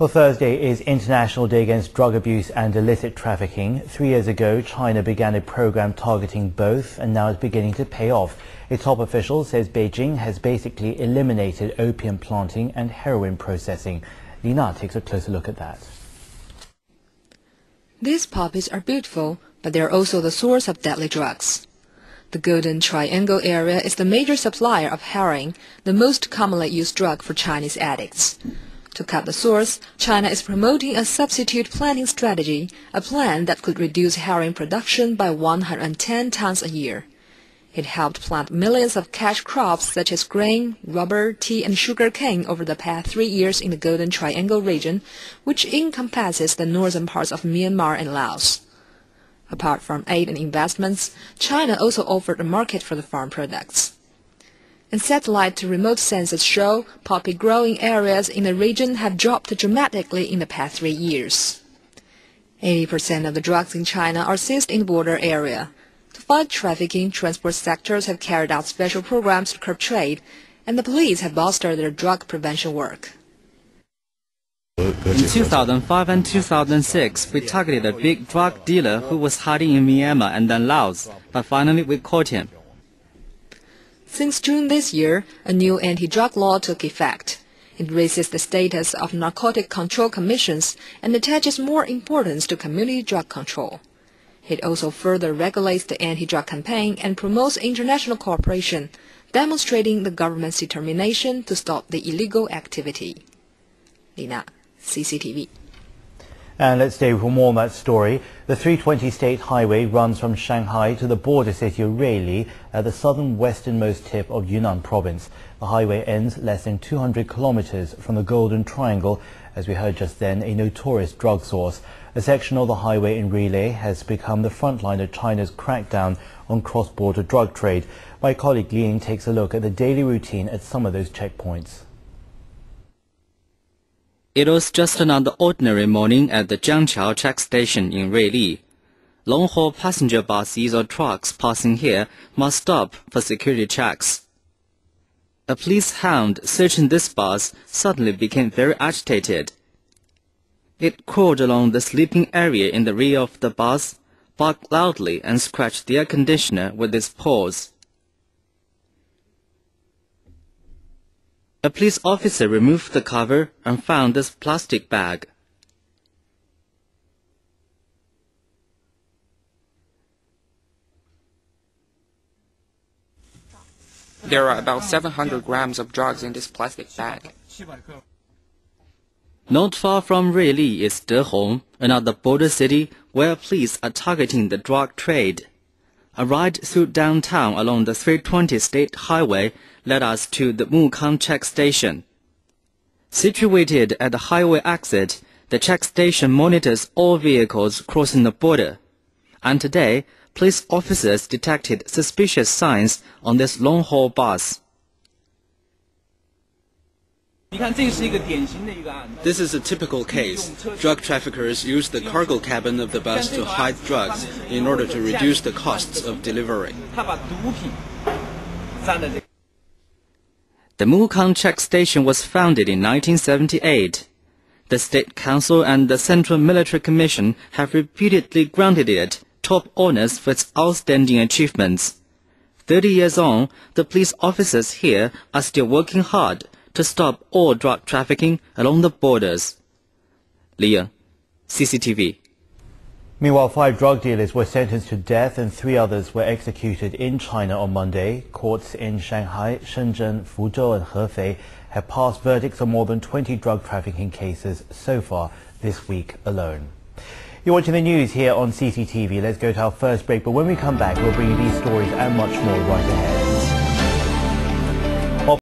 Well, Thursday is International Day Against Drug Abuse and Illicit Trafficking. 3 years ago, China began a program targeting both, and now it's beginning to pay off. A top official says Beijing has basically eliminated opium planting and heroin processing. Lina takes a closer look at that. These poppies are beautiful, but they are also the source of deadly drugs. The Golden Triangle area is the major supplier of heroin, the most commonly used drug for Chinese addicts. To cut the source, China is promoting a substitute planting strategy, a plan that could reduce heroin production by 110 tons a year. It helped plant millions of cash crops such as grain, rubber, tea and sugar cane over the past 3 years in the Golden Triangle region, which encompasses the northern parts of Myanmar and Laos. Apart from aid and investments, China also offered a market for the farm products. And satellite to remote census show poppy growing areas in the region have dropped dramatically in the past 3 years. 80% of the drugs in China are seized in the border area. To fight trafficking, transport sectors have carried out special programs to curb trade, and the police have bolstered their drug prevention work. In 2005 and 2006, we targeted a big drug dealer who was hiding in Myanmar and then Laos, but finally we caught him. Since June this year, a new anti-drug law took effect. It raises the status of narcotic control commissions and attaches more importance to community drug control. It also further regulates the anti-drug campaign and promotes international cooperation, demonstrating the government's determination to stop the illegal activity. Lina, CCTV. And let's stay for more on that story. The 320 State Highway runs from Shanghai to the border city of Ruili at the southern westernmost tip of Yunnan province. The highway ends less than 200 kilometers from the Golden Triangle, as we heard just then, a notorious drug source. A section of the highway in Ruili has become the front line of China's crackdown on cross-border drug trade. My colleague Lian takes a look at the daily routine at some of those checkpoints. It was just another ordinary morning at the Jiangqiao check station in Ruili. Long-haul passenger buses or trucks passing here must stop for security checks. A police hound searching this bus suddenly became very agitated. It crawled along the sleeping area in the rear of the bus, barked loudly and scratched the air conditioner with its paws. A police officer removed the cover and found this plastic bag. There are about 700 grams of drugs in this plastic bag. Not far from Ruili is Dehong, another border city where police are targeting the drug trade. A ride through downtown along the 320 State Highway led us to the Mukang check station. Situated at the highway exit, the check station monitors all vehicles crossing the border. And today, police officers detected suspicious signs on this long-haul bus. This is a typical case. Drug traffickers use the cargo cabin of the bus to hide drugs in order to reduce the costs of delivery. The Mukang check station was founded in 1978. The State Council and the Central Military Commission have repeatedly granted it top honors for its outstanding achievements. 30 years on, the police officers here are still working hard to stop all drug trafficking along the borders. Liang, CCTV. Meanwhile, 5 drug dealers were sentenced to death and 3 others were executed in China on Monday. Courts in Shanghai, Shenzhen, Fuzhou and Hefei have passed verdicts on more than 20 drug trafficking cases so far this week alone. You're watching the news here on CCTV. Let's go to our first break, but when we come back, we'll bring you these stories and much more right ahead.